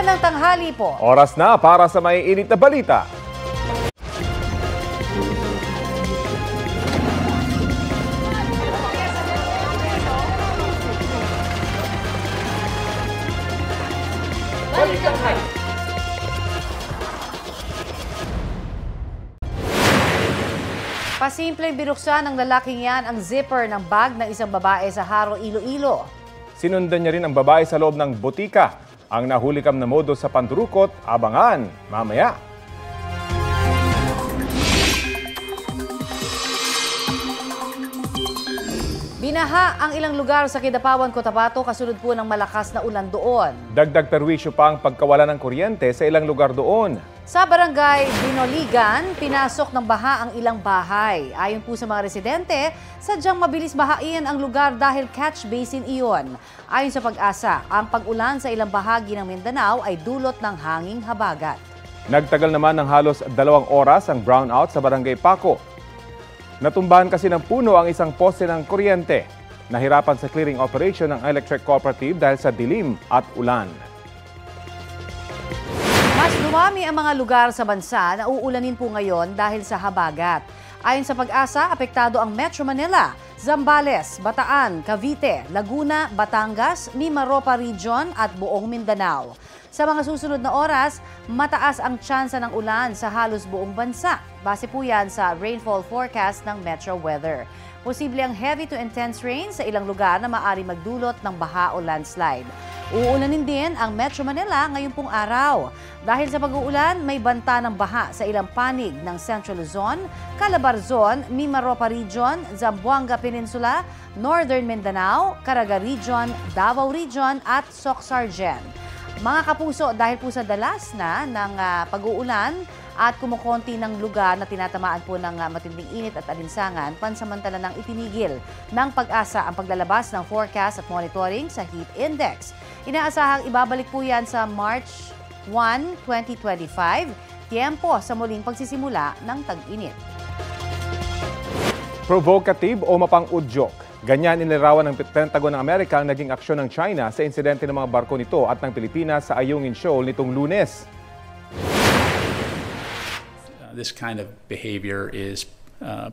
Magandang tanghali po. Oras na para sa maiinit na balita. Pasimpleng binuksan ng lalaking yan ang zipper ng bag ng isang babae sa Haro, Iloilo. Sinundan niya rin ang babae sa loob ng butika. Ang nahulikam na modus sa pandurukot, abangan mamaya. Binaha ang ilang lugar sa Kidapawan, Cotabato kasunod po ng malakas na ulan doon. Dagdag perwisyo pa ang pagkawala ng kuryente sa ilang lugar doon. Sa barangay Binoligan, pinasok ng baha ang ilang bahay. Ayon po sa mga residente, sadyang mabilis bahain ang lugar dahil catch basin iyon. Ayon sa Pag-asa, ang pag-ulan sa ilang bahagi ng Mindanao ay dulot ng hanging habagat. Nagtagal naman ng halos 2 oras ang brownout sa barangay Paco. Natumbahan kasi ng puno ang isang poste ng kuryente. Nahirapan sa clearing operation ng electric cooperative dahil sa dilim at ulan. Mas dumami ang mga lugar sa bansa na uulanin po ngayon dahil sa habagat. Ayon sa Pag-asa, apektado ang Metro Manila, Zambales, Bataan, Cavite, Laguna, Batangas, Mimaropa Region at buong Mindanao. Sa mga susunod na oras, mataas ang tsansa ng ulan sa halos buong bansa. Base po yan sa rainfall forecast ng Metro Weather. Posible ang heavy to intense rain sa ilang lugar na maaari magdulot ng baha o landslide. Uulanin din ang Metro Manila ngayong pong araw. Dahil sa pag-uulan, may banta ng baha sa ilang panig ng Central Luzon, Calabarzon, Mimaropa Region, Zamboanga Peninsula, Northern Mindanao, Caraga Region, Davao Region at Soc-Sargen. Mga kapuso, dahil po sa dalas na ng pag-uulan at kumukonti ng lugar na tinatamaan po ng matinding init at alinsangan, pansamantala nang itinigil ng Pag-asa ang paglalabas ng forecast at monitoring sa heat index. Inaasahang ibabalik po yan sa March 1, 2025, tiempo sa muling pagsisimula ng tag-init. Provocative o mapang-udyok. Ganyan inilarawan ng Pentagon ng Amerika ang naging aksyon ng China sa insidente ng mga barko nito at ng Pilipinas sa Ayungin Shoal nitong Lunes. This kind of behavior is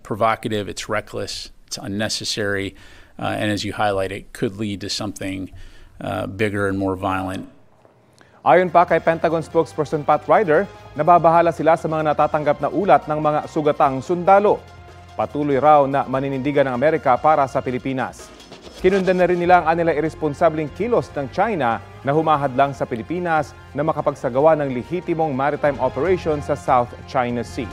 provocative, it's reckless, it's unnecessary, and as you highlight, it could lead to something bigger and more violent. Ayon pa kay Pentagon spokesperson Pat Ryder, nababahala sila sa mga natatanggap na ulat ng mga sugatang sundalo. Patuloy raw na maninindigan ng Amerika para sa Pilipinas. Kinundan na rin nila ang anila irresponsableng kilos ng China na humahadlang sa Pilipinas na makapagsagawa ng lehitimong maritime operation sa South China Sea.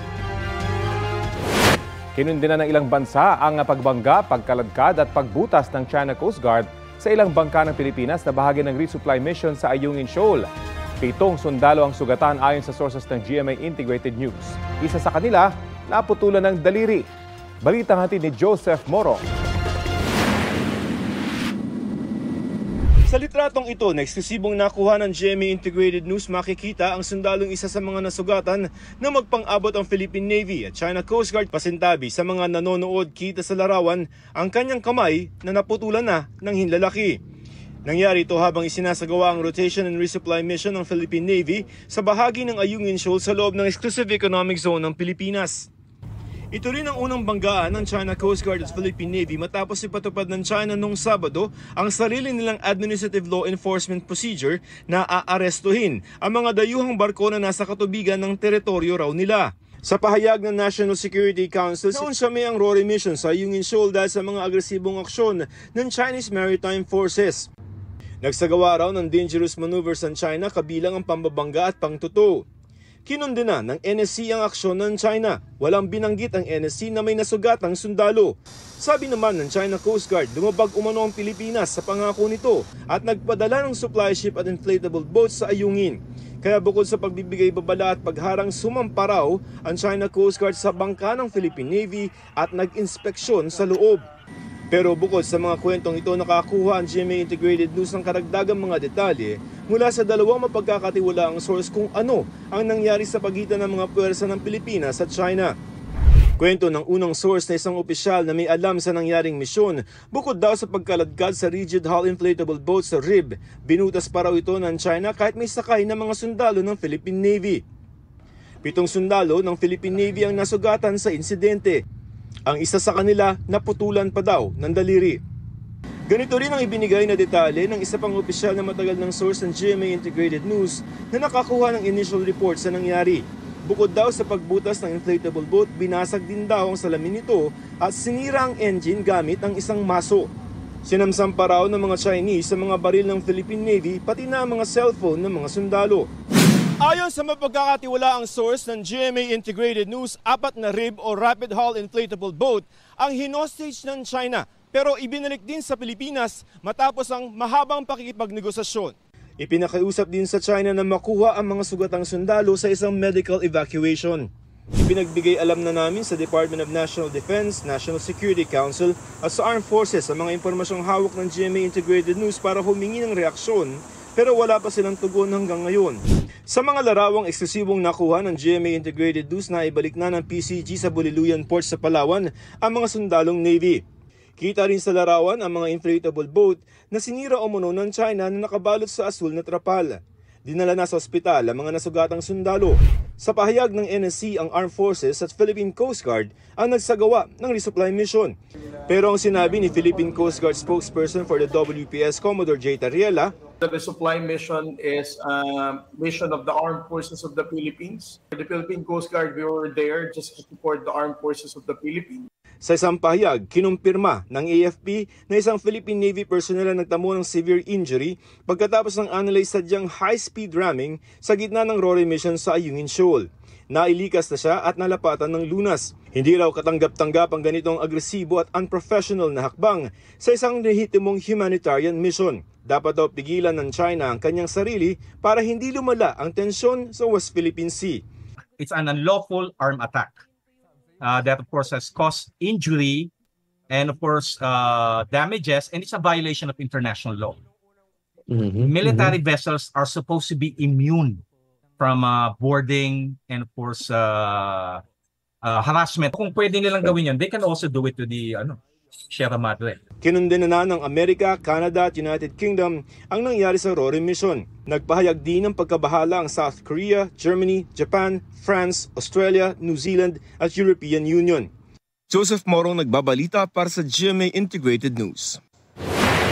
Kinundan na ng ilang bansa ang pagbangga, pagkaladkad at pagbutas ng China Coast Guard sa ilang bangka ng Pilipinas na bahagi ng resupply mission sa Ayungin Shoal. 7 sundalo ang sugatan ayon sa sources ng GMA Integrated News. Isa sa kanila, naputulan ng daliri. Balitang hatid ni Joseph Moro. Sa litratong ito na eksklusibong nakuha ng GMA Integrated News, makikita ang sundalong isa sa mga nasugatan na magpang-abot ang Philippine Navy at China Coast Guard. Pasintabi sa mga nanonood, kita sa larawan ang kanyang kamay na naputulan na ng hinlalaki. Nangyari ito habang isinasagawa ang rotation and resupply mission ng Philippine Navy sa bahagi ng Ayungin Shoal sa loob ng Exclusive Economic Zone ng Pilipinas. Ito rin ang unang banggaan ng China Coast Guard at Philippine Navy matapos ipatupad ng China noong Sabado ang sarili nilang administrative law enforcement procedure na aarestuhin ang mga dayuhang barko na nasa katubigan ng teritoryo raw nila. Sa pahayag ng National Security Council, naunsami ang RORI mission sa Ayungin Shoal dahil sa mga agresibong aksyon ng Chinese Maritime Forces. Nagsagawa raw ng dangerous maneuvers ng China kabilang ang pambabangga at pangtuto. Kinundina ng NSC ang aksyon ng China. Walang binanggit ang NSC na may nasugatang sundalo. Sabi naman ng China Coast Guard, lumabag umano ang Pilipinas sa pangako nito at nagpadala ng supply ship at inflatable boats sa Ayungin. Kaya bukod sa pagbibigay babala at pagharang, sumampa raw ang China Coast Guard sa bangka ng Philippine Navy at nag-inspeksyon sa loob. Pero bukod sa mga kwentong ito, nakakuha ang GMA Integrated News ng karagdagang mga detalye mula sa dalawang mapagkakatiwalaang source kung ano ang nangyari sa pagitan ng mga puwersa ng Pilipinas at China. Kwento ng unang source na isang opisyal na may alam sa nangyaring misyon, bukod daw sa pagkaladkad sa rigid hull inflatable boat sa RIB, binutas pa raw ito ng China kahit may sakay ng mga sundalo ng Philippine Navy. 7 sundalo ng Philippine Navy ang nasugatan sa insidente. Ang isa sa kanila naputulan pa daw ng daliri. Ganito rin ang ibinigay na detalye ng isa pang opisyal na matagal ng source ng GMA Integrated News na nakakuha ng initial report sa nangyari. Bukod daw sa pagbutas ng inflatable boat, binasag din daw ang salamin nito at sinira ang engine gamit ang isang maso. Sinamsam pa raw ng mga Chinese sa mga baril ng Philippine Navy pati na mga cellphone ng mga sundalo. Ayon sa mapagkakatiwalaang source ng GMA Integrated News, 4 na RIB o Rapid Hull Inflatable Boat ang hinostage ng China pero ibinalik din sa Pilipinas matapos ang mahabang pakikipagnegosasyon. Ipinakiusap din sa China na makuha ang mga sugatang sundalo sa isang medical evacuation. Ipinagbigay alam na namin sa Department of National Defense, National Security Council at sa Armed Forces ang mga impormasyong hawak ng GMA Integrated News para humingi ng reaksyon pero wala pa silang tugon hanggang ngayon. Sa mga larawang eksklusibong nakuha ng GMA Integrated News na ibalik na ng PCG sa Buliluyan Port sa Palawan ang mga sundalong Navy. Kita rin sa larawan ang mga inflatable boat na sinira umano ng China na nakabalot sa asul na trapal. Dinala na sa ospital ang mga nasugatang sundalo. Sa pahayag ng NSC, ang Armed Forces at Philippine Coast Guard ang nagsagawa ng resupply mission. Pero ang sinabi ni Philippine Coast Guard spokesperson for the WPS, Commodore J. Tariela, the resupply mission is a mission of the Armed Forces of the Philippines. The Philippine Coast Guard, we were there just to support the Armed Forces of the Philippines. Sa isang pahayag, kinumpirma ng AFP na isang Philippine Navy personnel ang nagtamo ng severe injury pagkatapos ng analyze sadyang high-speed ramming sa gitna ng RORE mission sa Ayungin Shoal. Nailikas na siya at nalapatan ng lunas. Hindi raw katanggap-tanggap ang ganitong agresibo at unprofessional na hakbang sa isang lehitimong humanitarian mission. Dapat daw pigilan ng China ang kanyang sarili para hindi lumala ang tensyon sa West Philippine Sea. It's an unlawful armed attack that of course has caused injury and of course damages, and it's a violation of international law. Military vessels are supposed to be immune from boarding and of course harassment. Kung pwede nilang gawin yun, they can also do it to the Sierra Madre. Kinundena na ng Amerika, Canada at United Kingdom ang nangyari sa RORE mission. Nagpahayag din ng pagkabahala ang South Korea, Germany, Japan, France, Australia, New Zealand at European Union. Joseph Morong nagbabalita para sa GMA Integrated News.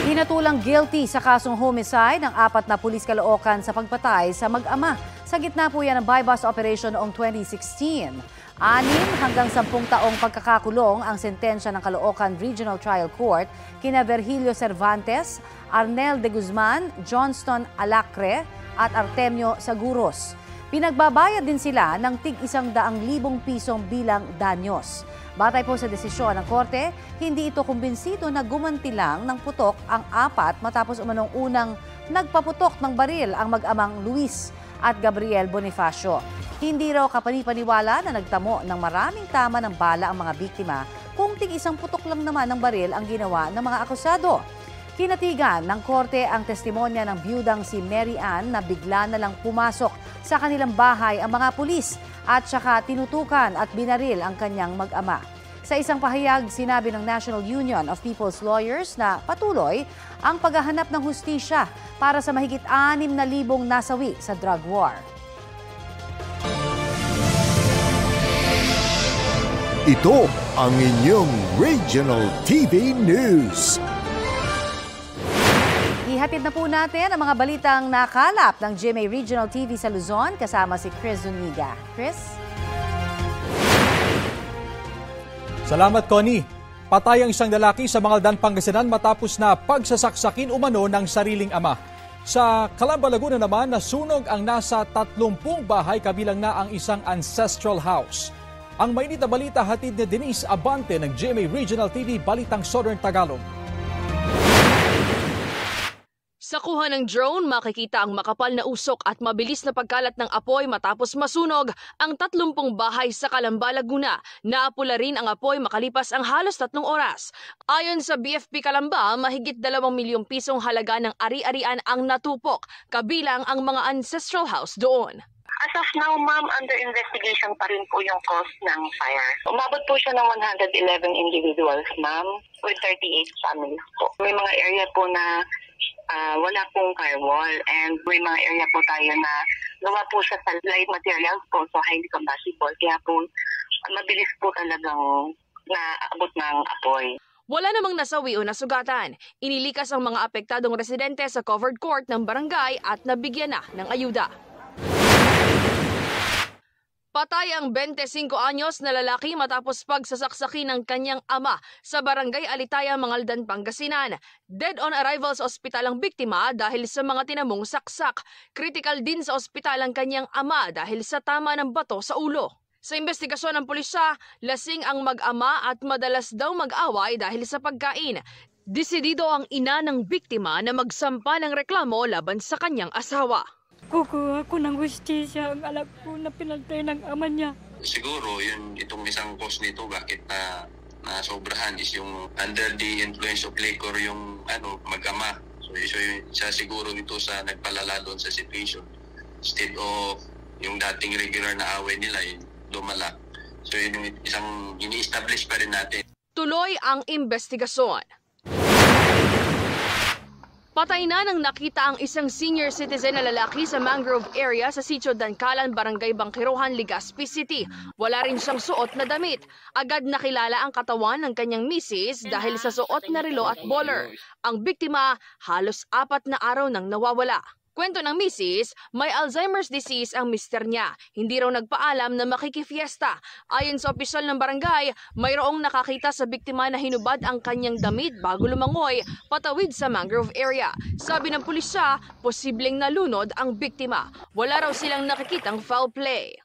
Hinatulang guilty sa kasong homicide ng 4 na pulis Caloocan sa pagpatay sa mag-ama. Sa gitna po yan ng buy-bust operation noong 2016. 6 hanggang 10 taong pagkakakulong ang sentensya ng Caloocan Regional Trial Court kina Virgilio Cervantes, Arnel de Guzman, Johnston Alacre at Artemio Seguros. Pinagbabayad din sila ng tig-100,000 pisong bilang danyos. Batay po sa desisyon ng korte, hindi ito kumbinsido na gumanti lang ng putok ang 4 matapos umanong unang nagpaputok ng baril ang mag-amang Luis at Gabriel Bonifacio. Hindi raw kapanipaniwala na nagtamo ng maraming tama ng bala ang mga biktima kung tig-1 putok lang naman ng baril ang ginawa ng mga akusado. Kinatigan ng korte ang testimonya ng biyudang si Mary Ann na bigla na lang pumasok sa kanilang bahay ang mga pulis at saka tinutukan at binaril ang kanyang mag-ama. Sa isang pahayag, sinabi ng National Union of People's Lawyers na patuloy ang paghahanap ng hustisya para sa mahigit 6,000 nasawi sa drug war. Ito ang inyong Regional TV News. Ihatid na po natin ang mga balitang nakalap ng GMA Regional TV sa Luzon kasama si Chris Zuniga. Chris? Salamat, Connie. Patay ang isang lalaki sa Mangaldan, Pangasinan matapos na pagsasaksakin umano ng sariling ama. Sa Calamba, Laguna naman, nasunog ang nasa 30 bahay kabilang na ang isang ancestral house. Ang mainit na balita hatid ni Denise Abante ng GMA Regional TV, Balitang Southern Tagalog. Sa kuha ng drone, makikita ang makapal na usok at mabilis na pagkalat ng apoy matapos masunog ang 30 bahay sa Calamba, Laguna. Naapula rin ang apoy makalipas ang halos 3 oras. Ayon sa BFP Calamba, mahigit 2 milyong pisong halaga ng ari-arian ang natupok, kabilang ang mga ancestral house doon. As of now, ma'am, under investigation pa rin po yung cause ng fire. Umabot po siya ng 111 individuals, ma'am, with 38 families po. May mga area po na wala pong firewall, and may mga area po tayo na gawa po siya sa light materials po, so highly combustible. Kaya po, mabilis po talagang naabot ng apoy. Wala namang nasawi o nasugatan. Inilikas ang mga apektadong residente sa covered court ng barangay at nabigyan na ng ayuda. Patay ang 25 anyos na lalaki matapos pagsasaksakin ng kanyang ama sa barangay Alitaya, Mangaldan, Pangasinan. Dead on arrival sa ospital ang biktima dahil sa mga tinamong saksak. Critical din sa ospital ang kanyang ama dahil sa tama ng bato sa ulo. Sa investigasyon ng pulisya, lasing ang mag-ama at madalas daw mag-away dahil sa pagkain. Desidido ang ina ng biktima na magsampa ng reklamo laban sa kanyang asawa. Kukuha ko ng hustisya ang anak ko na pinatay ng ama niya. Siguro itong isang cause nito bakit na sobrahan is yung under the influence of liquor yung mag-ama. So siya siguro ito sa nagpalala doon sa situation. Instead of yung dating regular na away nila, lumala. So yun yung isang ini-establish pa rin natin. Tuloy ang investigasyon. Patay na nang nakita ang isang senior citizen na lalaki sa mangrove area sa Sitio Dankalan, Barangay Bangkirohan, Legazpi City. Wala rin siyang suot na damit. Agad nakilala ang katawan ng kanyang misis dahil sa suot na relo at bowler. Ang biktima halos 4 na araw nang nawawala. Kwento ng misis, may Alzheimer's disease ang mister niya. Hindi raw nagpaalam na makikifiesta. Ayon sa opisyal ng barangay, mayroong nakakita sa biktima na hinubad ang kanyang damit bago lumangoy patawid sa mangrove area. Sabi ng pulisya, posibleng nalunod ang biktima. Wala raw silang nakikitang foul play.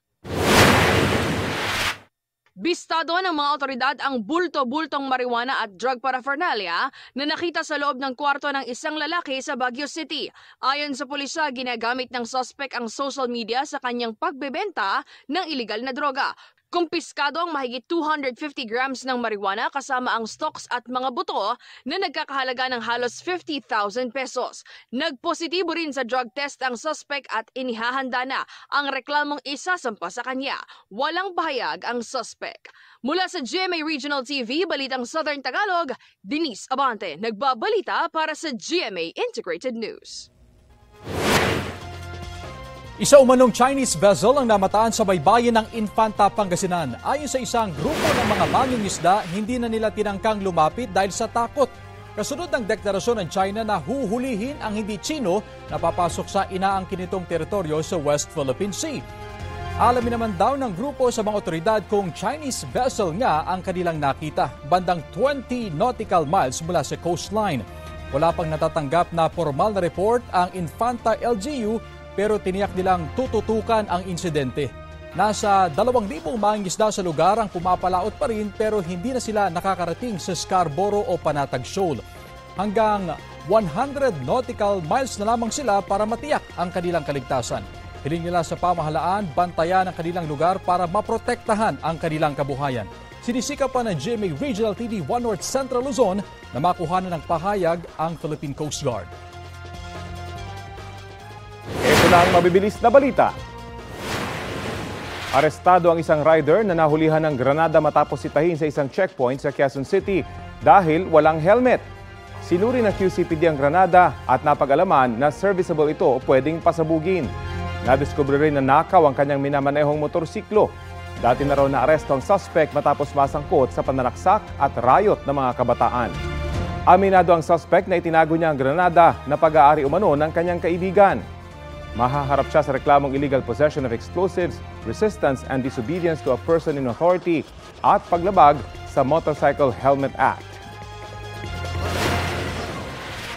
Bistado ng mga otoridad ang bulto-bultong marijuana at drug paraphernalia na nakita sa loob ng kwarto ng isang lalaki sa Baguio City. Ayon sa pulisya, ginagamit ng suspect ang social media sa kanyang pagbebenta ng iligal na droga. Kumpiskado ang mahigit 250 grams ng marijuana kasama ang stocks at mga buto na nagkakahalaga ng halos 50,000 pesos. Nagpositibo rin sa drug test ang suspect at inihahanda na ang reklamong isasampa sa kanya. Walang bahayag ang suspect. Mula sa GMA Regional TV, Balitang Southern Tagalog, Denise Abante, nagbabalita para sa GMA Integrated News. Isa umanong Chinese vessel ang namataan sa baybayin ng Infanta, Pangasinan. Ayon sa isang grupo ng mga mangingisda, hindi na nila tinangkang lumapit dahil sa takot. Kasunod ng deklarasyon ng China na huhulihin ang hindi Chino na papasok sa inaangkin nitong teritoryo sa West Philippine Sea. Alamin naman daw ng grupo sa mga otoridad kung Chinese vessel nga ang kanilang nakita, bandang 20 nautical miles mula sa coastline. Wala pang natatanggap na formal na report ang Infanta LGU, pero tiniyak nilang tututukan ang insidente. Nasa 2,000 mangingisda sa lugar ang pumapalaot pa rin pero hindi na sila nakakarating sa Scarborough o Panatag Shoal. Hanggang 100 nautical miles na lamang sila para matiyak ang kanilang kaligtasan. Hiling nila sa pamahalaan bantayan ang kanilang lugar para maprotektahan ang kanilang kabuhayan. Sinisika pa ng GMA Regional TV 1 North Central Luzon na makuha na ng pahayag ang Philippine Coast Guard. Ito na ang mabibilis na balita. Arestado ang isang rider na nahulihan ng granada matapos sitahin sa isang checkpoint sa Quezon City dahil walang helmet. Sinuri ng QCPD ang granada at napag-alaman na serviceable ito o pwedeng pasabugin. Nadiskubre rin na nakaw ang kanyang minamanehong motorsiklo. Dati na raw naaresto ang suspect matapos masangkot sa pananaksak at riot ng mga kabataan. Aminado ang suspect na itinago niya ang granada na pag-aari umano ng kanyang kaibigan. Mahaharap siya sa reklamong illegal possession of explosives, resistance and disobedience to a person in authority at paglabag sa Motorcycle Helmet Act.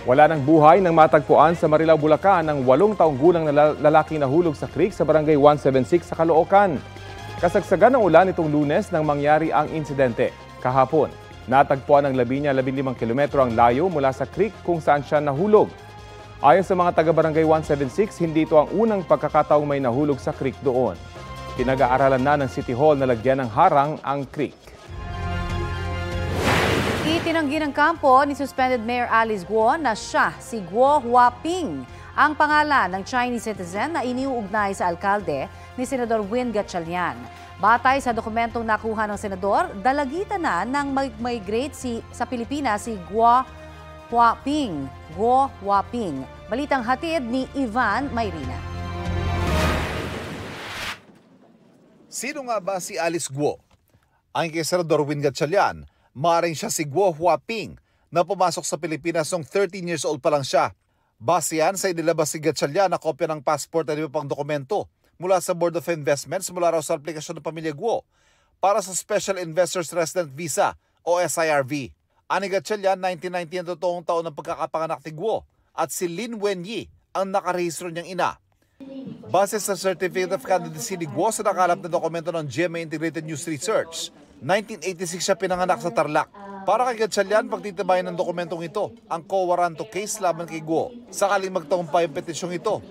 Wala ng buhay nang matagpuan sa Marilao, Bulacan ang 8 taong gulang na lalaking nahulog sa creek sa Barangay 176 sa Caloocan. Kasagsagan ng ulan itong Lunes nang mangyari ang insidente. Kahapon, natagpuan ng labi niya 15 kilometro ang layo mula sa creek kung saan siya nahulog. Ayon sa mga taga-Barangay 176, hindi ito ang unang pagkakataong may nahulog sa creek doon. Pinag-aaralan na ng City Hall na lagyan ng harang ang creek. Itinanggi ng kampo ni suspended Mayor Alice Guo na siya si Guo Huaping, ang pangalan ng Chinese citizen na iniuugnay sa alkalde ni Senador Win Gatchalian. Batay sa dokumentong nakuha ng senador, dalagitan na nang mag-migrate sa Pilipinas si Guo Huaping. Balitang hatid ni Ivan Mayrina. Sino nga ba si Alice Guo? Ayon kay Senador Win Gatchalian, maaaring siya si Guo Huaping na pumasok sa Pilipinas noong 13 years old pa lang siya. Base yan sa inilabas si Gatchalian na kopya ng passport at iba pang dokumento mula sa Board of Investments mula raw sa aplikasyon ng pamilya Guo para sa Special Investors Resident Visa o SIRV. Ani Gatchalian, 1990 ang totoong taon ng pagkakapanganak ni Guo at si Lin Wenyi ang nakarehistro niyang ina. Base sa Certificate of Candidacy ni Guo sa nakalap na dokumento ng GMA Integrated News Research, 1986 siya pinanganak sa Tarlac. Para kay Gatchalian, pagtitibayan ng dokumentong ito ang quo warranto case laban kay Guo. Sakaling magtagumpay ang petisyong ito,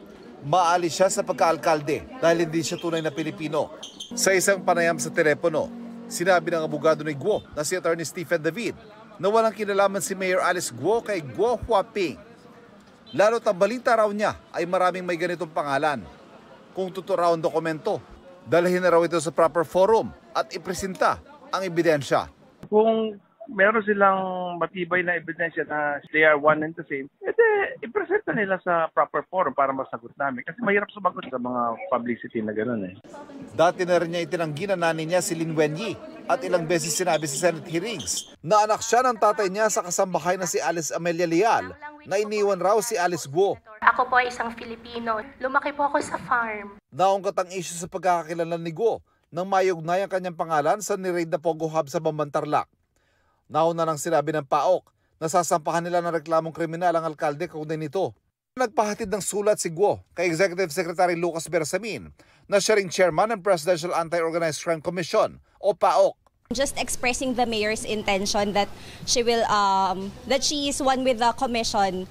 maalis siya sa pagka-alkalde dahil hindi siya tunay na Pilipino. Sa isang panayam sa telepono, sinabi ng abogado ni Guo na si Attorney Stephen David na walang kinalaman si Mayor Alice Guo kay Guo Huaping. Lalo't ang balita raw niya ay maraming may ganitong pangalan. Kung totoo raw ang dokumento, dalhin na raw ito sa proper forum at ipresenta ang ebidensya. Kung meron silang matibay na ebidensya na they are one and the same, ipresenta nila sa proper forum para masagot namin. Kasi mahirap sumagot sa mga publicity na gano'n eh. Dati na rin niya itinanggi na nanay niya si Lin Wenyi at ilang beses sinabi sa Senate hearings na anak siya ng tatay niya sa kasambahay na si Alice Amelia Leal na iniwan raw si Alice Guo. Ako po ay isang Filipino. Lumaki po ako sa farm. Naungkat ang issue sa pagkakakilanlan ni Guo nang mayugnay ang kanyang pangalan sa niraid na Pogo Hub sa Bamban, Tarlac. Nauna nang sinabi ng PAOK na sasampahan nila ng reklamong kriminal ang alkalde kaugnay nito. Nagpahatid ng sulat si Guo kay Executive Secretary Lucas Bersamin na siya ring chairman ng Presidential Anti-Organized Crime Commission o PAOK. Just expressing the mayor's intention that she is one with the commission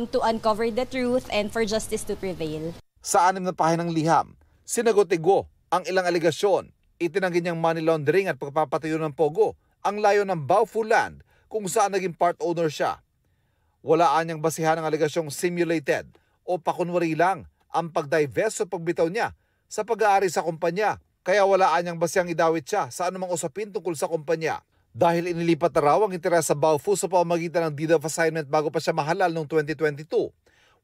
to uncover the truth and for justice to prevail. Sa 6 na pahinang liham, sinagot ni Guo ang ilang aligasyon. Itinanggi niyang money laundering at pagpapatayo ng Pogo ang layo ng Baofu Land kung saan naging part owner siya. Walaan niyang basihan ang aligasyong simulated o pakunwari lang ang pagdivest o pagbitaw niya sa pag-aari sa kumpanya. Kaya walaan niyang basihang idawit siya sa anumang usapin tungkol sa kumpanya. Dahil inilipat na raw ang interes sa Baofu sa pamamagitan ng deed of assignment bago pa siya mahalal noong 2022.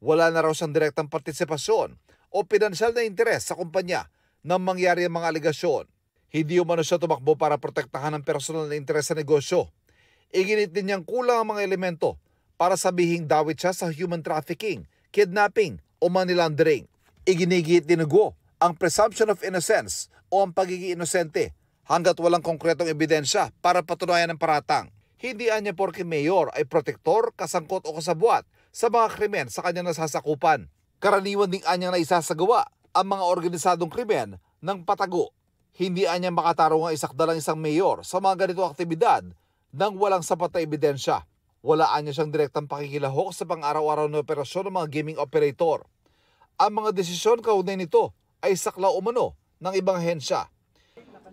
Wala na raw siyang direktang partisipasyon o pinansyal na interes sa kumpanya nang mangyari ang mga aligasyon. Hindi umano siya tumakbo para protektahan ang personal na interes sa negosyo. Iginit din niyang kulang ang mga elemento para sabihing dawit siya sa human trafficking, kidnapping o money laundering. Iginigit din ni Guo ang presumption of innocence o ang pagiging inosente hanggat walang konkretong ebidensya para patunayan ang paratang. Hindi anya porke mayor ay protektor, kasangkot o kasabwat sa mga krimen sa kanyang nasasakupan. Karaniwan ding anyang naisasagawa ang mga organisadong krimen ng patago. Hindi anya makatarong ang isakdalang isang mayor sa mga ganitong aktibidad nang walang sapat na ebidensya. Wala anya siyang direktang pakikilahok sa pang-araw-araw na operasyon ng mga gaming operator. Ang mga desisyon kaugnay nito ay saklaw umano ng ibang ahensya.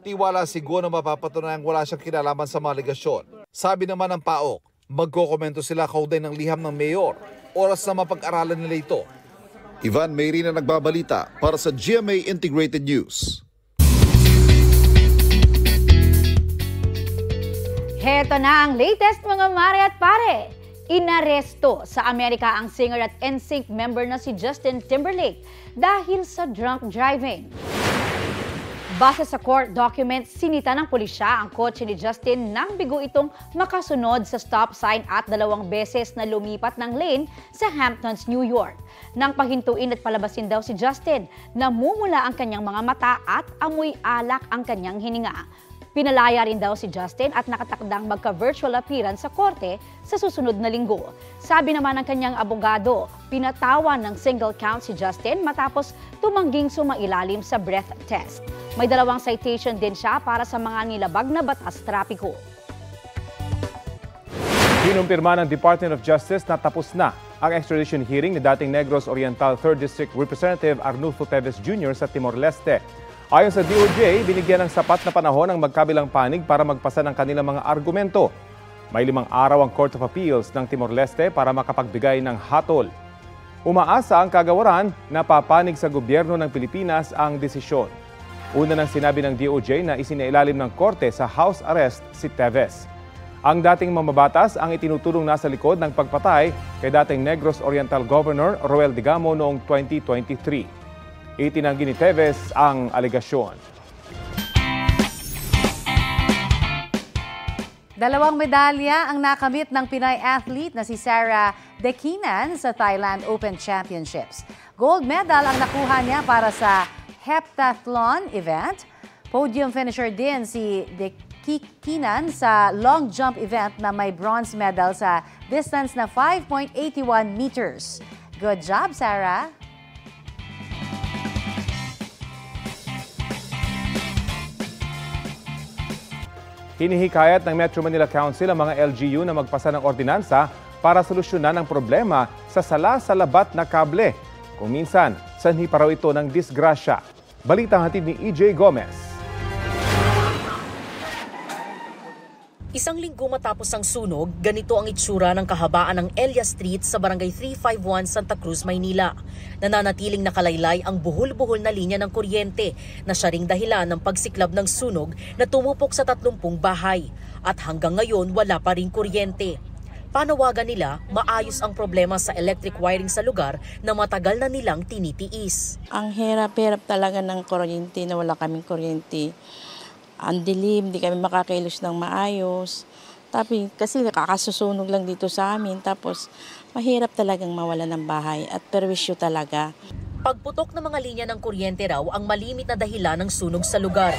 Tiwala si Guo na mapapatunayang wala siyang kinalaman sa mga aligasyon. Sabi naman ng PAOK, magkokomento sila kaugnay ng liham ng mayor. Oras na mapag-aralan nila ito. Ivan Mayrina nagbabalita para sa GMA Integrated News. Heto na ang latest mga mare at pare. Inaresto sa Amerika ang singer at NSYNC member na si Justin Timberlake dahil sa drunk driving. Base sa court documents, sinita ng pulisya ang kotse ni Justin nang bigo itong makasunod sa stop sign at 2 beses na lumipat ng lane sa Hamptons, New York. Nang pahintuin at palabasin daw si Justin, namumula ang kanyang mga mata at amoy alak ang kanyang hininga. Pinalaya rin daw si Justin at nakatakdang magka-virtual appearance sa korte sa susunod na linggo. Sabi naman ng kanyang abogado, pinatawan ng single count si Justin matapos tumangging sumailalim sa breath test. May 2 citation din siya para sa mga nilabag na batas trapiko. Kinumpirma ng Department of Justice na tapos na ang extradition hearing ni dating Negros Oriental 3rd District Representative Arnulfo Teves Jr. sa Timor-Leste. Ayon sa DOJ, binigyan ng sapat na panahon ang magkabilang panig para magpasa ng kanilang mga argumento. May 5 araw ang Court of Appeals ng Timor-Leste para makapagbigay ng hatol. Umaasa ang kagawaran na papanig sa gobyerno ng Pilipinas ang desisyon. Una nang sinabi ng DOJ na isinailalim ng korte sa house arrest si Teves. Ang dating mamabatas ang itinutulong nasa likod ng pagpatay kay dating Negros Oriental Governor Roel Digamo noong 2023. Itinanggi ni Teves ang alegasyon. 2 medalya ang nakamit ng Pinay athlete na si Sarah Dekinan sa Thailand Open Championships. Gold medal ang nakuha niya para sa heptathlon event. Podium finisher din si Dekinan sa long jump event na may bronze medal sa distance na 5.81 meters. Good job, Sarah! Hinihikayat ng Metro Manila Council ang mga LGU na magpasa ng ordinansa para solusyonan ang problema sa sala-salabat na kable. Kung minsan, sanhi pa raw ito ng disgrasya. Balitang hatid ni EJ Gomez. Isang linggo matapos ang sunog, ganito ang itsura ng kahabaan ng Elia Street sa Barangay 351, Santa Cruz, Maynila. Nananatiling nakalaylay ang buhol-buhol na linya ng kuryente na siya ring dahilan ng pagsiklab ng sunog na tumupok sa 30 bahay. At hanggang ngayon wala pa rin kuryente. Panawagan nila, maayos ang problema sa electric wiring sa lugar na matagal na nilang tinitiis. Ang hirap-hirap talaga ng kuryente na wala kaming kuryente. Ang dilim, di kami makakilos ng maayos. Tapi kasi kakasusunog lang dito sa amin, tapos mahirap talagang mawala ng bahay at perwisyo talaga. Pagputok ng mga linya ng kuryente raw ang malimit na dahilan ng sunog sa lugar.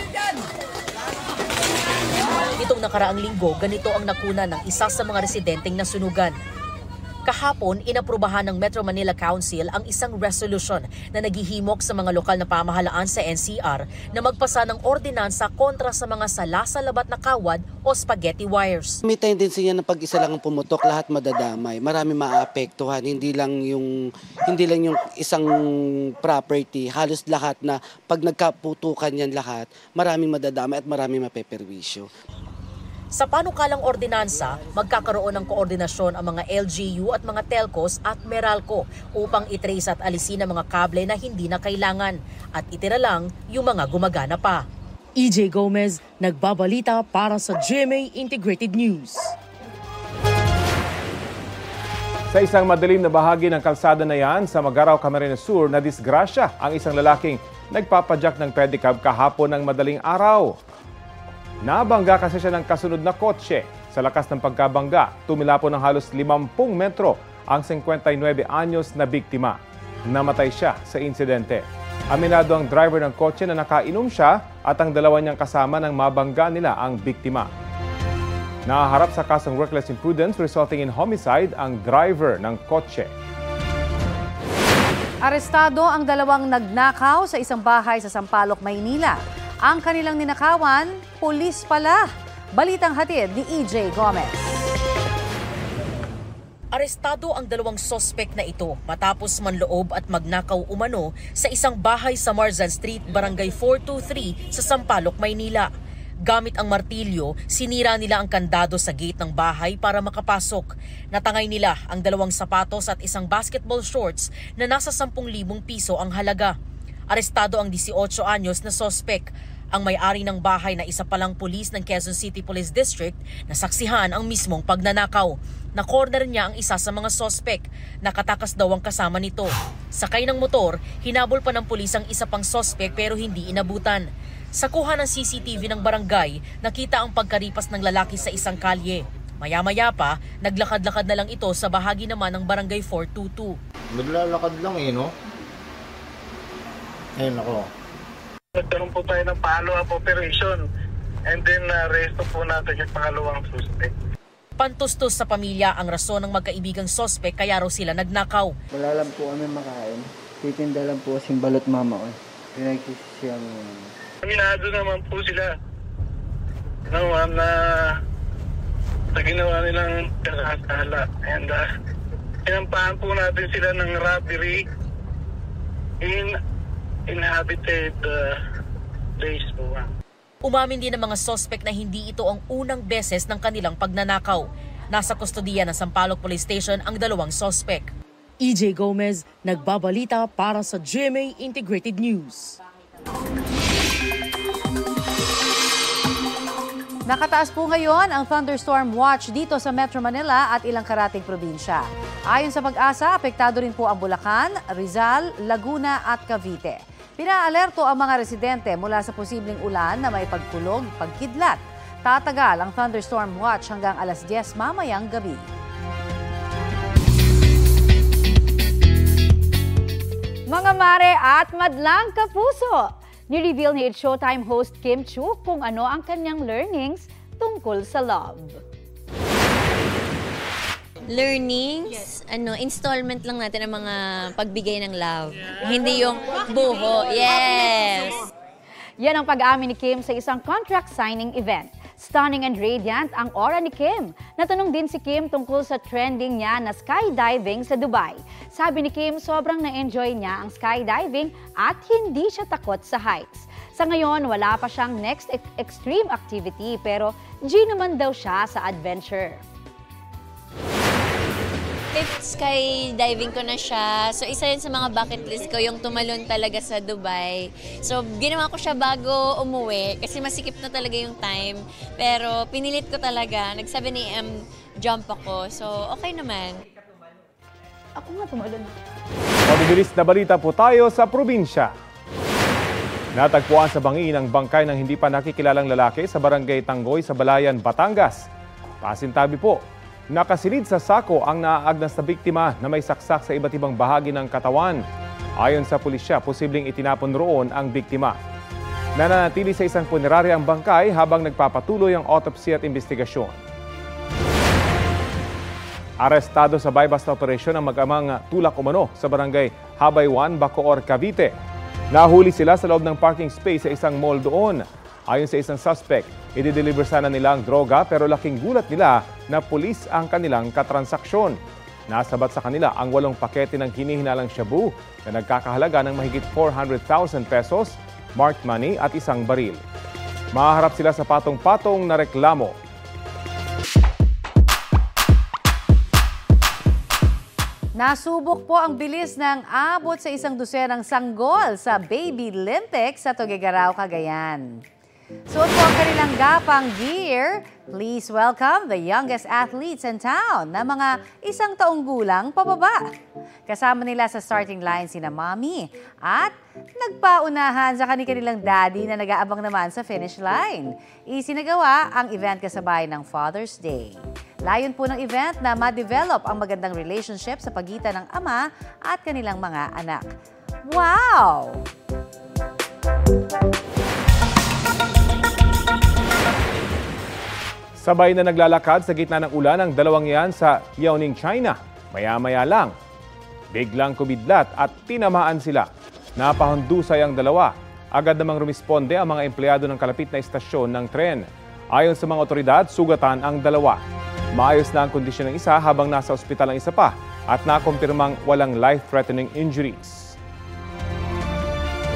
Itong nakaraang linggo, ganito ang nakuna ng isa sa mga residenteng nasunugan. Kahapon, inaprubahan ng Metro Manila Council ang isang resolution na naghihimok sa mga lokal na pamahalaan sa NCR na magpasa ng ordinansa kontra sa mga sala-salabat na kawad o spaghetti wires. May tendency niya na pag isa lang ang pumutok, lahat madadamay. Marami maaapektuhan, hindi lang yung isang property, halos lahat na pag nagkaputukan yan lahat, maraming madadamay at maraming mapeperwisyo. Sa panukalang ordinansa, magkakaroon ng koordinasyon ang mga LGU at mga telcos at Meralco upang itrace at alisin ang mga kable na hindi na kailangan at itira lang yung mga gumagana pa. EJ Gomez, nagbabalita para sa GMA Integrated News. Sa isang madilim na bahagi ng kalsada na yan sa Magaraw, Camarines Sur, na disgrasya ang isang lalaking nagpapadyak ng pedicab kahapon ng madaling araw. Nabangga kasi siya ng kasunod na kotse. Sa lakas ng pagkabangga, tumila po ng halos 50 metro ang 59 anyos na biktima. Namatay siya sa insidente. Aminado ang driver ng kotse na nakainom siya at ang dalawa niyang kasama nang mabangga nila ang biktima. Nahaharap sa kasong reckless imprudence resulting in homicide ang driver ng kotse. Arestado ang dalawang nagnakaw sa isang bahay sa Sampaloc, Maynila. Ang kanilang ninakawan, pulis pala. Balitang hatid ni EJ Gomez. Arestado ang dalawang sospek na ito matapos manloob at magnakaw umano sa isang bahay sa Marzan Street, Barangay 423 sa Sampaloc, Maynila. Gamit ang martilyo, sinira nila ang kandado sa gate ng bahay para makapasok. Natangay nila ang dalawang sapatos at isang basketball shorts na nasa 10,000 piso ang halaga. Arestado ang 18 anyos na sospek, ang may-ari ng bahay na isa palang pulis ng Quezon City Police District na saksihan ang mismong pagnanakaw. Na-corner niya ang isa sa mga sospek, nakatakas daw ang kasama nito. Sakay ng motor, hinabol pa ng pulis ang isa pang sospek pero hindi inabutan. Sa kuha ng CCTV ng barangay, nakita ang pagkaripas ng lalaki sa isang kalye. Maya-maya pa, naglakad-lakad na lang ito sa bahagi naman ng Barangay 422. Naglalakad lang no? Ayun ako. Nagkaroon po tayo ng follow-up operation and then resto po natin yung pangalawang suspect. Pantustos sa pamilya ang rason ng magkaibigang sospek kaya raw sila nagnakaw. Wala lang po kami makain. Titinda lang po kasing balot mama ko. Pinagsisiyang... Aminado naman po sila na ginawa nilang kasasala. And sinampahan po natin sila ng robbery in inhabited place po. Umamin din ng mga sospek na hindi ito ang unang beses ng kanilang pagnanakaw. Nasa kustodiya ng Sampaloc Police Station ang dalawang sospek. EJ Gomez, nagbabalita para sa GMA Integrated News. Nakataas po ngayon ang thunderstorm watch dito sa Metro Manila at ilang karatig probinsya. Ayon sa Pag-asa, apektado rin po ang Bulacan, Rizal, Laguna at Cavite. Pinaalerto ang mga residente mula sa posibleng ulan na may pagkulog, pagkidlat. Tatagal ang thunderstorm watch hanggang alas 10 mamayang gabi. Mga mare at madlang kapuso, ni-reveal ni It's Showtime host Kim Chu kung ano ang kanyang learnings tungkol sa love. Learnings, installment lang natin ang mga pagbigay ng love. Hindi yung buho. Yes! Yan ang pag-amin ni Kim sa isang contract signing event. Stunning and radiant ang aura ni Kim. Natanong din si Kim tungkol sa trending niya na skydiving sa Dubai. Sabi ni Kim, sobrang na-enjoy niya ang skydiving at hindi siya takot sa heights. Sa ngayon, wala pa siyang next extreme activity pero G naman daw siya sa adventure. Skydiving ko na siya. So, isa yun sa mga bucket list ko, yung tumalon talaga sa Dubai. So, ginawa ko siya bago umuwi kasi masikip na talaga yung time. Pero, pinilit ko talaga. Nag-7 AM jump ako. So, okay naman. Ako nga tumalon. Mabibilis na balita po tayo sa probinsya. Natagpuan sa bangin ang bangkay ng hindi pa nakikilalang lalaki sa barangay Tanggoy sa Balayan, Batangas. Pasintabi po. Nakasilid sa sako ang naaagnas na biktima na may saksak sa iba't ibang bahagi ng katawan. Ayon sa pulisya, posibleng itinapon roon ang biktima. Nananatili sa isang punerarya ang bangkay habang nagpapatuloy ang autopsy at investigasyon. Arestado sa bypass na operasyon ang mag-amang tulak umano sa barangay Habaywan, Bacoor, Cavite. Nahuli sila sa loob ng parking space sa isang mall doon. Ayon sa isang suspect, i-deliver sana nila ang droga pero laking gulat nila na pulis ang kanilang katransaksyon. Nasabat sa kanila ang 8 pakete ng hinihinalang shabu na nagkakahalaga ng mahigit 400,000 pesos, marked money at isang baril. Mahaharap sila sa patong-patong na reklamo. Nasubok po ang bilis ng abot sa isang dosenang sanggol sa Baby Lintex sa Tuguegarao, Cagayan. Suot po ang kanilang gapang gear. Please welcome the youngest athletes in town na mga 1 taong gulang pababa. Kasama nila sa starting line sina Mommy at nagpaunahan sa kanilang daddy na nag-aabang naman sa finish line. Isinagawa ang event kasabay ng Father's Day. Layon po ng event na ma-develop ang magandang relationship sa pagitan ng ama at kanilang mga anak. Wow! Sabay na naglalakad sa gitna ng ulan ang dalawang yan sa Liaoning, China. Maya-maya lang, biglang kumidlat at tinamaan sila. Napahundusay ang dalawa. Agad namang rumisponde ang mga empleyado ng kalapit na istasyon ng tren. Ayon sa mga otoridad, sugatan ang dalawa. Maayos na ang kondisyon ng isa habang nasa ospital ang isa pa at nakumpirmang walang life-threatening injuries.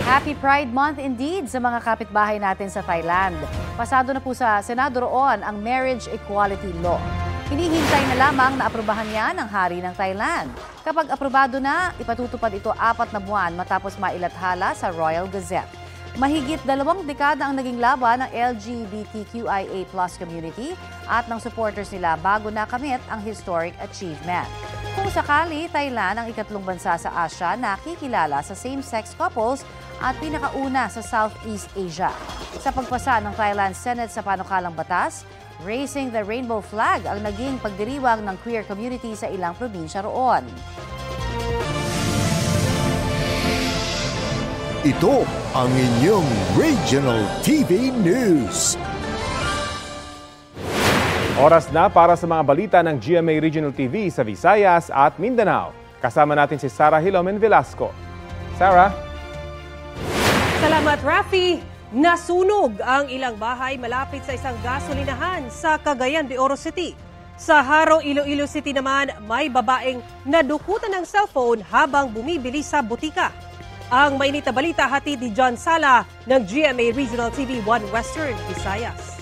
Happy Pride Month indeed sa mga kapitbahay natin sa Thailand. Pasado na po sa Senado roon ang Marriage Equality Law. Hinihintay na lamang na aprubahan yan ng Hari ng Thailand. Kapag aprobado na, ipatutupad ito 4 na buwan matapos mailathala sa Royal Gazette. Mahigit 2 dekada ang naging laban ng LGBTQIA+ community at ng supporters nila bago nakamit ang historic achievement. Kung sakali, Thailand ang ikatlong bansa sa Asia na nakikilala sa same-sex couples at pinakauna sa Southeast Asia. Sa pagpasa ng Thailand Senate sa panukalang batas, Raising the Rainbow Flag ang naging pagdiriwang ng queer community sa ilang probinsya roon. Ito ang inyong Regional TV News. Oras na para sa mga balita ng GMA Regional TV sa Visayas at Mindanao. Kasama natin si Sarah Hilomen Velasco. Sarah? Salamat, Rafi. Nasunog ang ilang bahay malapit sa isang gasolinahan sa Cagayan de Oro City. Sa Haro, Iloilo City naman, may babaeng nadukutan ng cellphone habang bumibili sa butika. Ang mainit na balita hatid ni John Sala ng GMA Regional TV 1 Western Visayas.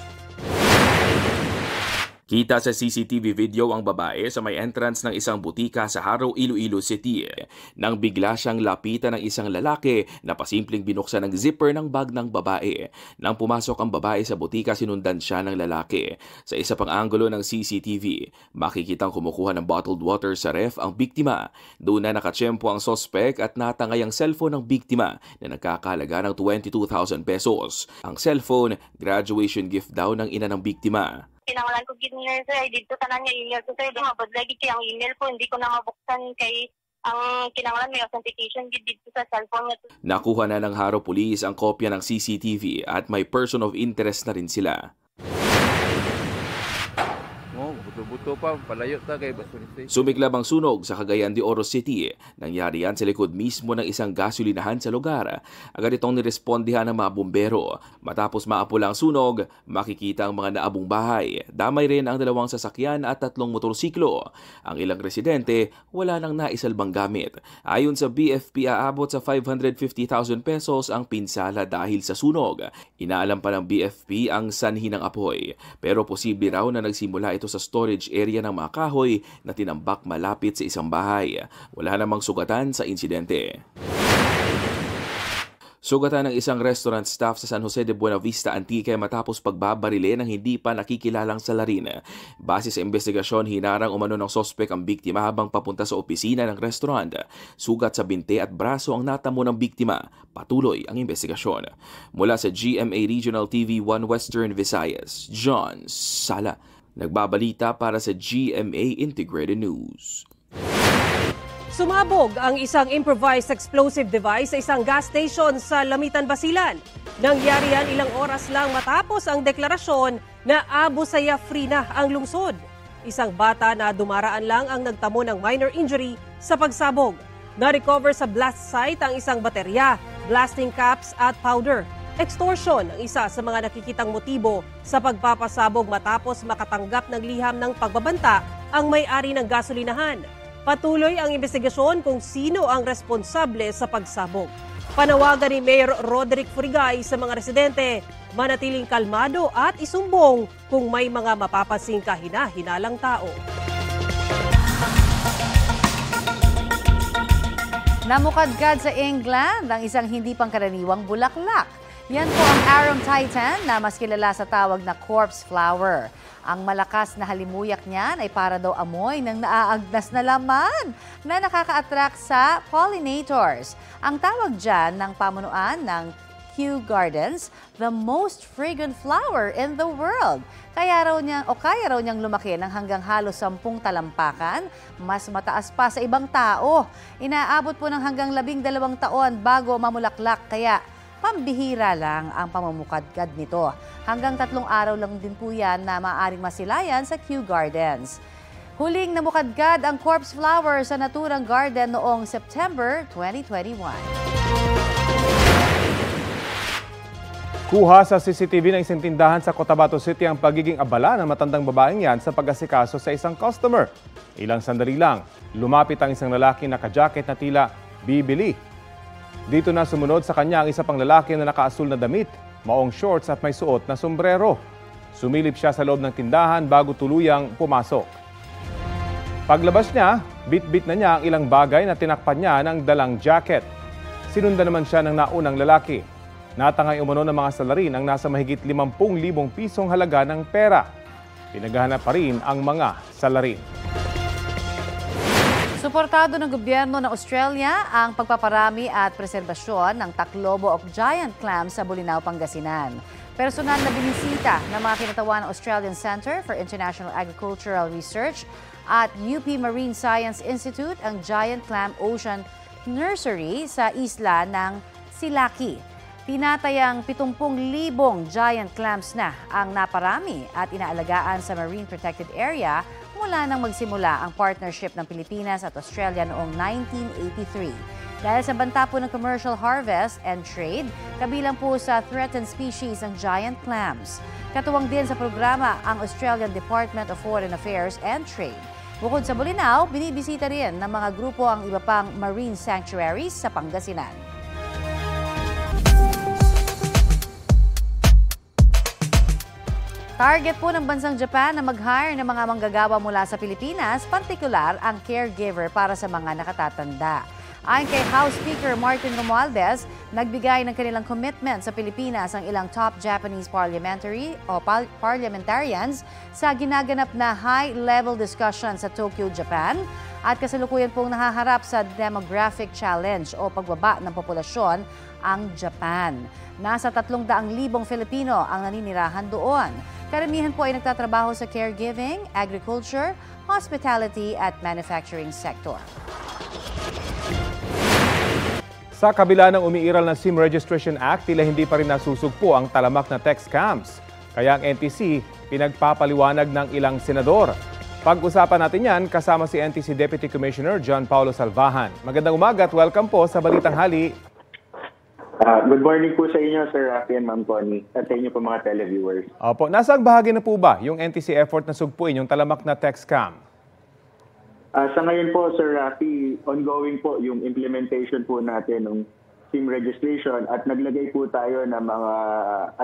Kita sa CCTV video ang babae sa may entrance ng isang butika sa Haro, Iloilo City nang bigla siyang lapitan ng isang lalaki na pasimpleng binuksan ng zipper ng bag ng babae. Nang pumasok ang babae sa butika, sinundan siya ng lalaki. Sa isa pang anggulo ng CCTV, makikitang kumukuha ng bottled water sa ref ang biktima. Doon na nakatsyempo ang sospek at natangay ang cellphone ng biktima na nagkakalaga ng 22,000 pesos. Ang cellphone, graduation gift daw ng ina ng biktima. Kinangalan ko ginner sir, dito tanan niya email ko sir, mabad lagi kay ang email ko, hindi ko na mabuksan kay ang kinangalan may authentication dito sa cellphone niya. Nakuha na ng Haro Police ang kopya ng CCTV at may person of interest na rin sila. Buto-buto pa, palayo ta kay Basurite. Sumiklab ang sunog sa Cagayan de Oro City. Nangyari yan sa likod mismo ng isang gasolinahan sa lugar. Agad itong nirespondihan ng mga bumbero. Matapos maapula ang sunog, makikita ang mga naabong bahay. Damay rin ang 2 sasakyan at 3 motorsiklo. Ang ilang residente, wala nang naisalbang gamit. Ayon sa BFP, aabot sa 550,000 pesos ang pinsala dahil sa sunog. Inaalam pa ng BFP ang sanhi ng apoy. Pero posible raw na nagsimula ito sa storage area ng mga kahoy na tinambak malapit sa isang bahay. Wala namang sugatan sa insidente. Sugatan ng isang restaurant staff sa San Jose de Buena Vista, Antique matapos pagbabarile ng hindi pa nakikilalang salarin. Base sa investigasyon, hinarang umano ng sospek ang biktima habang papunta sa opisina ng restaurant. Sugat sa binte at braso ang natamo ng biktima. Patuloy ang investigasyon. Mula sa GMA Regional TV 1 Western Visayas, John Sala. Nagbabalita para sa GMA Integrated News. Sumabog ang isang improvised explosive device sa isang gas station sa Lamitan, Basilan. Nangyari yan ilang oras lang matapos ang deklarasyon na Abu Sayyaf free na ang lungsod. Isang bata na dumaraan lang ang nagtamo ng minor injury sa pagsabog. Na-recover sa blast site ang isang baterya, blasting caps at powder. Extortion ang isa sa mga nakikitang motibo sa pagpapasabog matapos makatanggap ng liham ng pagbabanta ang may-ari ng gasolinahan. Patuloy ang investigasyon kung sino ang responsable sa pagsabog. Panawagan ni Mayor Roderick Furigay sa mga residente, manatiling kalmado at isumbong kung may mga mapapasing kahina-hinalang tao. Namukadkad sa England ang isang hindi pangkaraniwang bulaklak. Yan po ang Arum Titan na mas kilala sa tawag na corpse flower. Ang malakas na halimuyak niyan ay para daw amoy ng naaagnas na laman na nakaka-attract sa pollinators. Ang tawag dyan ng pamunuan ng Kew Gardens, the most fragrant flower in the world. Kaya raw niyang lumaki ng hanggang halos 10 talampakan, mas mataas pa sa ibang tao. Inaabot po ng hanggang 12 taon bago mamulaklak, kaya pambihira lang ang pamamukadkad nito. Hanggang 3 araw lang din po yan na maaaring masilayan sa Kew Gardens. Huling namukadkad ang corpse flower sa naturang garden noong September 2021. Kuha sa CCTV ng isang tindahan sa Cotabato City ang pagiging abala ng matandang babaeng yan sa pag-asikaso sa isang customer. Ilang sandali lang, lumapit ang isang lalaki na naka-jacket na tila bibili. Dito na sumunod sa kanya ang isa pang lalaki na nakaasul na damit, maong shorts at may suot na sombrero. Sumilip siya sa loob ng tindahan bago tuluyang pumasok. Paglabas niya, bit-bit na niya ang ilang bagay na tinakpan niya ng dalang jacket. Sinundan naman siya ng naunang lalaki. Natangay umano ng mga salarin ang nasa mahigit 50,000 pisong halaga ng pera. Pinaghahanap pa rin ang mga salarin. Suportado ng gobyerno ng Australia ang pagpaparami at preserbasyon ng taklobo of giant clams sa Bolinao, Pangasinan. Personal na binisita ng mga kinatawan ng Australian Center for International Agricultural Research at UP Marine Science Institute ang Giant Clam Ocean Nursery sa isla ng Silaki. Tinatayang 70,000 giant clams na ang naparami at inaalagaan sa Marine Protected Area mula nang magsimula ang partnership ng Pilipinas at Australia noong 1983. Dahil sa banta po ng commercial harvest and trade, kabilang po sa threatened species ang giant clams. Katuwang din sa programa ang Australian Department of Foreign Affairs and Trade. Bukod sa Bolinao, binibisita rin ng mga grupo ang iba pang marine sanctuaries sa Pangasinan. Target po ng bansang Japan na mag-hire ng mga manggagawa mula sa Pilipinas, partikular ang caregiver para sa mga nakatatanda. Ayon kay House Speaker Martin Romualdez, nagbigay ng kanilang commitment sa Pilipinas ang ilang top Japanese parliamentarians sa ginaganap na high-level discussion sa Tokyo, Japan, at kasalukuyan pong nahaharap sa demographic challenge o pagbaba ng populasyon ang Japan. Nasa 300,000 Filipino ang naninirahan doon. Karamihan po ay nagtatrabaho sa caregiving, agriculture, hospitality at manufacturing sector. Sa kabila ng umiiral na SIM Registration Act, tila hindi pa rin nasusugpo ang talamak na tech scams. Kaya ang NTC pinagpapaliwanag ng ilang senador. Pag-usapan natin yan kasama si NTC Deputy Commissioner John Paulo Salvahan. Magandang umaga at welcome po sa Balitang Hali. Good morning po sa inyo, Sir Rafi and Ma'am Connie, at sa inyo po mga televiewers. Opo, nasang bahagi na po ba yung NTC effort na sugpuin yung talamak na tech scam? Sa ngayon po, Sir Rafi, ongoing po yung implementation po natin ng SIM registration at naglagay po tayo ng mga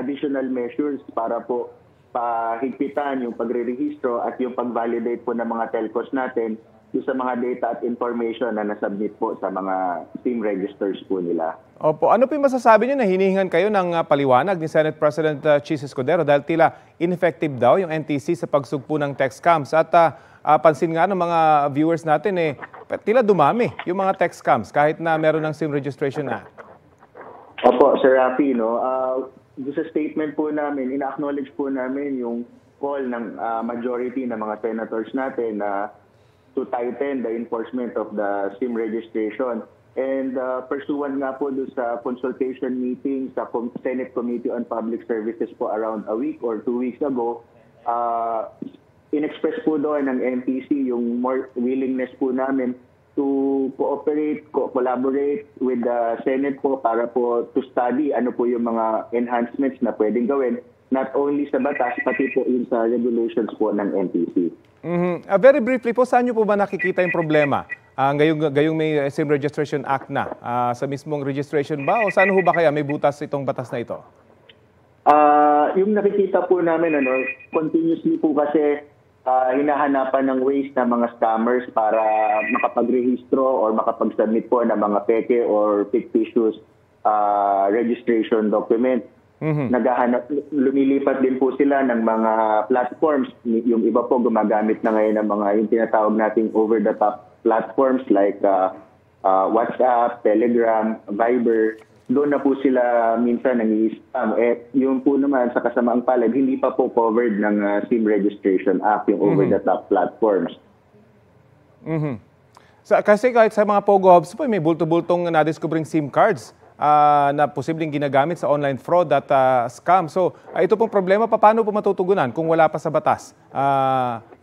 additional measures para po pahigpitan yung pagre-rehistro at yung pag-validate po ng mga telcos natin sa mga data at information na nasubmit po sa mga SIM registers po nila. Opo, ano po yung masasabi niyo na hinihingan kayo ng paliwanag ni Senate President Chis Escudero dahil tila ineffective daw yung NTC sa pagsugpo ng tech scams at pansin nga ng mga viewers natin tila dumami yung mga tech scams kahit na meron ng SIM Registration Act. Opo, Sir Rafi, sa statement po namin, ina-acknowledge po namin yung call ng majority ng mga senators natin na to tighten the enforcement of the SIM registration. And pursuant nga po doon sa consultation meeting sa Senate Committee on Public Services po around a week or 2 weeks ago, in-express po doon ng NTC yung more willingness po namin to cooperate, collaborate with the Senate po para po to study ano po yung mga enhancements na pwedeng gawin, not only sa batas, pati po yung sa regulations po ng NTC. Very briefly po, saan nyo po ba nakikita yung problema? Gayong may SIM Registration Act na, sa mismong registration ba o saan ho ba kaya may butas itong batas na ito? Yung nakikita po namin, continuously po kasi hinahanapan ng ways ng mga scammers para makapagrehistro or makapag-submit po ng mga peke or fictitious registration document. Naghahanap, lumilipat din po sila ng mga platforms. Yung iba po gumagamit na ngayon ng mga yung tinatawag nating over-the-top platforms like WhatsApp, Telegram, Viber. Doon na po sila minsan nang-i-scam. Yung po naman sa kasamaang palad, hindi pa po covered ng SIM Registration Act, yung over-the-top platforms. Kasi kahit sa mga Pogo Hubs po, may bulto-bultong na-discovering SIM cards na posibleng ginagamit sa online fraud at scam. So, ito pong problema, paano po matutugunan kung wala pa sa batas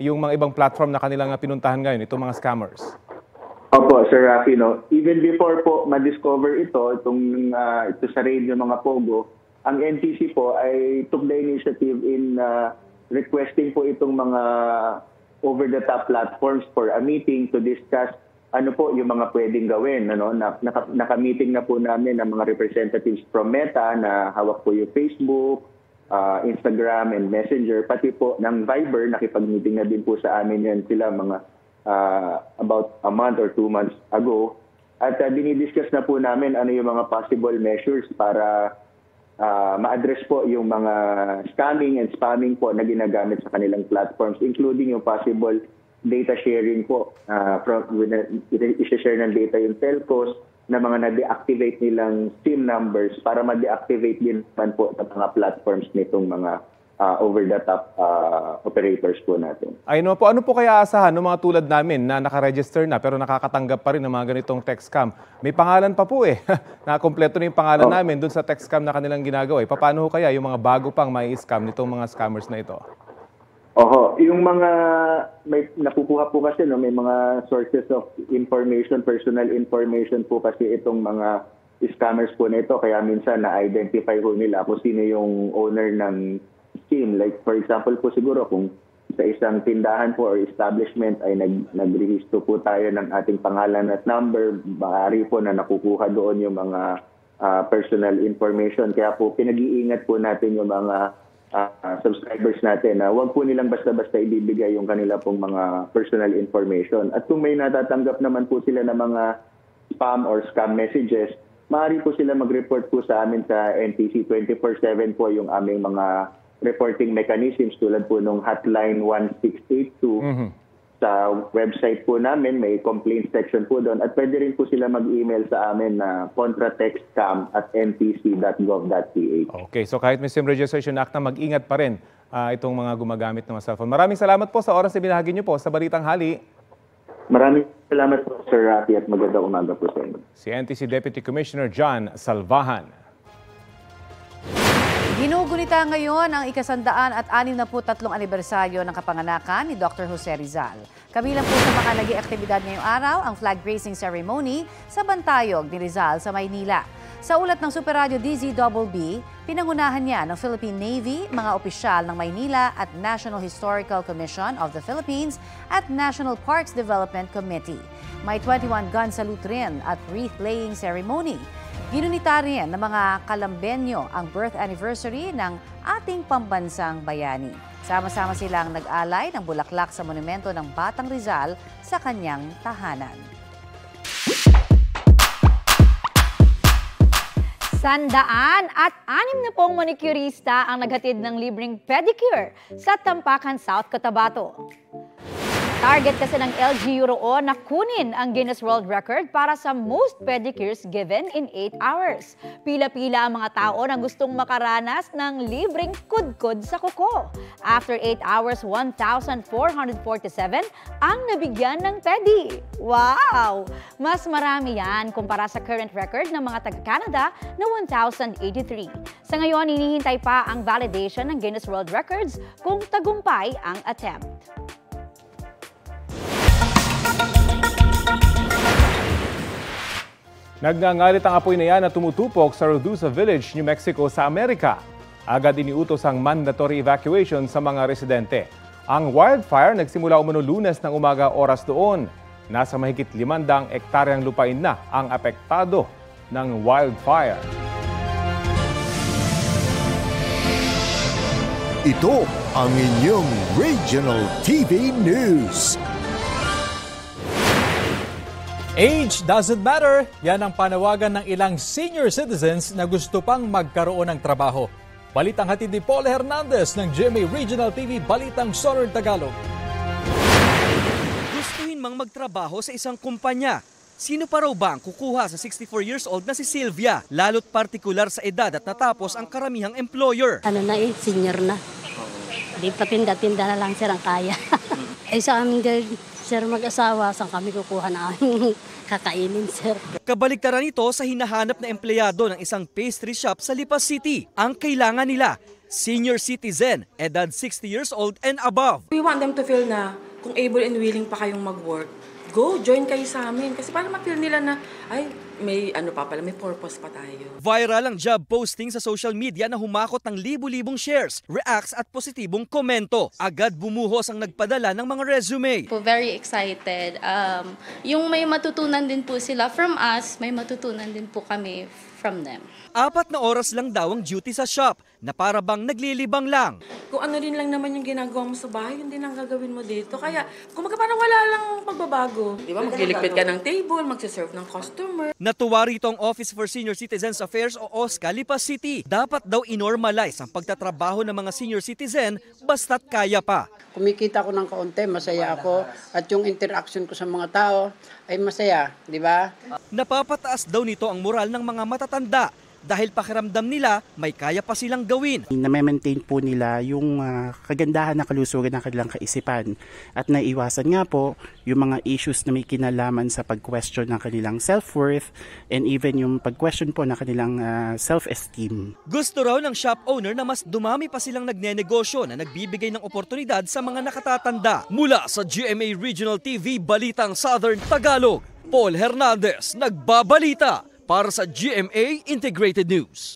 yung mga ibang platform na kanilang pinuntahan ngayon, itong mga scammers? Opo, Sir Rafi, even before po ma-discover ito sa raid ng mga Pogo, ang NTC po ay took the initiative in requesting po itong mga over-the-top platforms for a meeting to discuss ano po yung mga pwedeng gawin. Naka-meeting na po namin ng mga representatives from Meta na hawak po yung Facebook, Instagram, and Messenger. Pati po ng Viber, nakipag-meeting na din po sa amin yan sila mga about a month or 2 months ago. At dinidiscuss na po namin ano yung mga possible measures para ma-address po yung mga scamming and spamming po na ginagamit sa kanilang platforms, including yung possible data sharing po. I-share ng data yung telcos na mga na-deactivate nilang SIM numbers para ma-deactivate din man po sa mga platforms nitong mga over-the-top operators po natin. Ano po kaya asahan ng mga tulad namin na nakaregister na pero nakakatanggap pa rin ng mga ganitong tech scam? May pangalan pa po Nakakompleto na yung pangalan namin dun sa tech scam na kanilang ginagawa. Paano kaya yung mga bago pang may scam nitong mga scammers na ito? Yung mga may nakukuha po kasi may mga sources of information, personal information po kasi itong mga scammers po na ito, kaya minsan na-identify po nila kung sino yung owner ng SIM. Like for example po siguro kung sa isang tindahan po or establishment ay nagrehistro po tayo ng ating pangalan at number, maaari po na nakukuha doon yung mga personal information. Kaya po pinag-iingat po natin yung mga subscribers natin na huwag po nilang basta-basta ibibigay yung kanila pong mga personal information. At kung may natatanggap naman po sila ng mga spam or scam messages, maaari po sila mag-report po sa amin sa NTC. 24/7 po yung aming mga reporting mechanisms tulad po nung hotline 1682. Sa website po namin, may complaint section po doon. At pwede rin po sila mag-email sa amin na contratextcam@ntc.gov.ph. Okay, so kahit may SIM Registration Act na, mag-ingat pa rin itong mga gumagamit ng cellphone. Maraming salamat po sa oras na binahagi niyo po sa Balitang Hali. Maraming salamat po, Sir Rafi, at magandang umaga po sa inyo. Si NTC Deputy Commissioner John Salvahan. Ginugunita ngayon ang ika-163 anibersaryo ng kapanganakan ni Dr. Jose Rizal. Kabilang po sa mga naging aktibidad ngayong araw ang flag raising ceremony sa Bantayog ni Rizal sa Maynila. Sa ulat ng Super Radio DZBB, pinangunahan niya ng Philippine Navy, mga opisyal ng Maynila at National Historical Commission of the Philippines at National Parks Development Committee. May 21 gun salute rin at wreath-laying ceremony. Ginunita rin ng mga Kalambenyo ang birth anniversary ng ating pambansang bayani. Sama-sama silang nag-alay ng bulaklak sa monumento ng Batang Rizal sa kanyang tahanan. 106 manicurista ang naghatid ng libreng pedicure sa Tampakan, South Cotabato. Target kasi ng LGU roon na kunin ang Guinness World Record para sa most pedicures given in 8 hours. Pila-pila ang mga tao na gustong makaranas ng libreng kudkod sa kuko. After 8 hours, 1,447 ang nabigyan ng pedi. Wow! Mas marami yan kumpara sa current record ng mga taga-Canada na 1,083. Sa ngayon, hinihintay pa ang validation ng Guinness World Records kung tagumpay ang attempt. Nagngangalit ang apoy na yan na tumutupok sa Rodusa Village, New Mexico sa Amerika. Agad iniutos ang mandatory evacuation sa mga residente. Ang wildfire nagsimula umano Lunes ng umaga oras doon. Nasa mahigit 500 ektaryang lupain na ang apektado ng wildfire. Ito ang inyong Regional TV News. Age doesn't matter. Yan ang panawagan ng ilang senior citizens na gusto pang magkaroon ng trabaho. Balitang hatid ni Paul Hernandez ng GMA Regional TV Balitang Southern Tagalog. Gustuhin mang magtrabaho sa isang kumpanya. Sino pa raw ba ang kukuha sa 64 years old na si Sylvia? Lalo't partikular sa edad at natapos ang karamihang employer. Senior na. Di pa tinda-tinda na lang sir ang kaya. Ay sa amin sir mag-asawa, saan kami kukuha na aming kakainin, sir? Kabaligtaran ito sa hinahanap na empleyado ng isang pastry shop sa Lipas City. Ang kailangan nila, senior citizen, edad 60 years old and above. We want them to feel na kung able and willing pa kayong mag-work, go, join kayo sa amin. Kasi para ma-feel nila na, ay, may may purpose pa tayo. Viral ang job posting sa social media na humakot ng libu-libong shares, reacts at positibong komento. Agad bumuhos ang nagpadala ng mga resume. Very excited. Yung may matutunan din po sila from us, may matutunan din po kami from them. 4 na oras lang daw ang duty sa shop na para bang naglilibang lang. Kung ano rin lang naman yung ginagawa mo sa bahay, yun din ang gagawin mo dito. Kaya kung parang wala lang pagbabago. Di ba? Magliligpit ka ng table, magsiserve ng customer. Natuwa rito ang Office for Senior Citizens Affairs o OSCA, Lipas City. Dapat daw inormalize ang pagtatrabaho ng mga senior citizen basta't kaya pa. Kumikita ko ng kaunti, masaya ako. At yung interaction ko sa mga tao ay masaya, di ba? Napapataas daw nito ang moral ng mga matatanda dahil pakiramdam nila may kaya pa silang gawin. Na-maintain po nila yung kagandahan na kalusugan ng kanilang kaisipan at naiwasan nga po yung mga issues na may kinalaman sa pag-question ng kanilang self-worth and even yung pag-question po ng kanilang self-esteem. Gusto raw ng shop owner na mas dumami pa silang nagnenegosyo na nagbibigay ng oportunidad sa mga nakatatanda. Mula sa GMA Regional TV Balitang Southern Tagalog, Paul Hernandez nagbabalita para sa GMA Integrated News.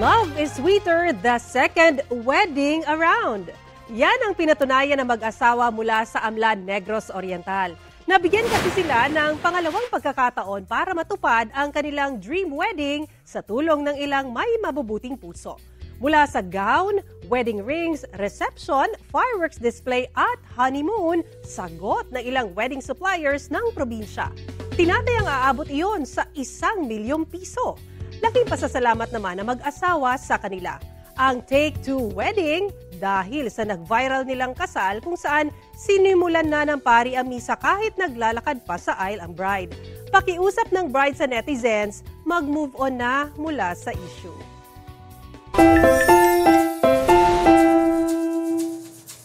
Love is sweeter, the second wedding around. Yan ang pinatunayan ng mag-asawa mula sa Amlan, Negros Oriental. Nabigyan kasi sila ng pangalawang pagkakataon para matupad ang kanilang dream wedding sa tulong ng ilang may mabubuting puso. Mula sa gown, wedding rings, reception, fireworks display at honeymoon, sagot ng ilang wedding suppliers ng probinsya. Tinatayang aabot iyon sa 1 milyong piso. Laking pasasalamat naman na mag-asawa sa kanila. Ang Take Two Wedding dahil sa nag-viral nilang kasal kung saan sinimulan na ng pari ang misa kahit naglalakad pa sa aisle ang bride. Pakiusap ng bride sa netizens, mag-move on na mula sa issue.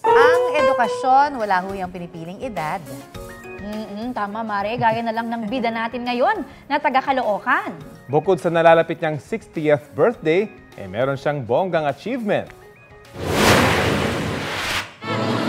Ang edukasyon, wala ho yung pinipiling edad. Tama, Mare. Gaya na lang ng bida natin ngayon na taga Caloocan. Bukod sa nalalapit niyang 60th birthday, meron siyang bonggang achievement.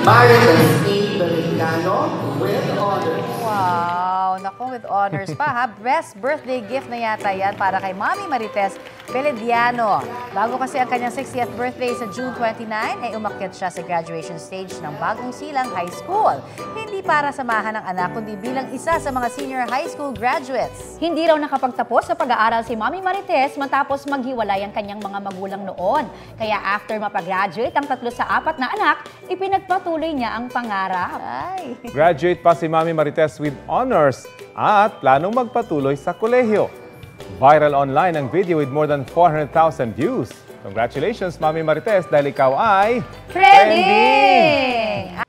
Marites A. Belignano with honors. Wow, naku, with honors pa ha. Best birthday gift na yata yan para kay Mami Marites Belediano. Bago kasi ang kanyang 60th birthday sa June 29, ay umakyat siya sa graduation stage ng Bagong Silang High School. Hindi para samahan ng anak, kundi bilang isa sa mga senior high school graduates. Hindi raw nakapagtapos sa pag-aaral si Mami Marites matapos maghiwalay ang kanyang mga magulang noon. Kaya after mapagraduate ang 3 sa 4 na anak, ipinagpatuloy niya ang pangarap. Ay. Graduate pa si Mami Marites with honors at planong magpatuloy sa kolehiyo. Viral online ang video with more than 400,000 views. Congratulations, Mami Marites, dahil ikaw ay trending!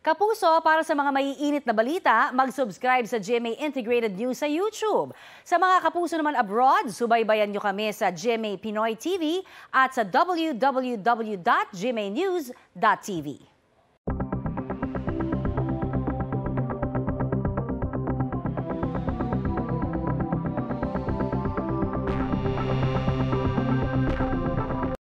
Kapuso, para sa mga maiinit na balita, mag-subscribe sa GMA Integrated News sa YouTube. Sa mga kapuso naman abroad, subaybayan nyo kami sa GMA Pinoy TV at sa www.gmanews.tv.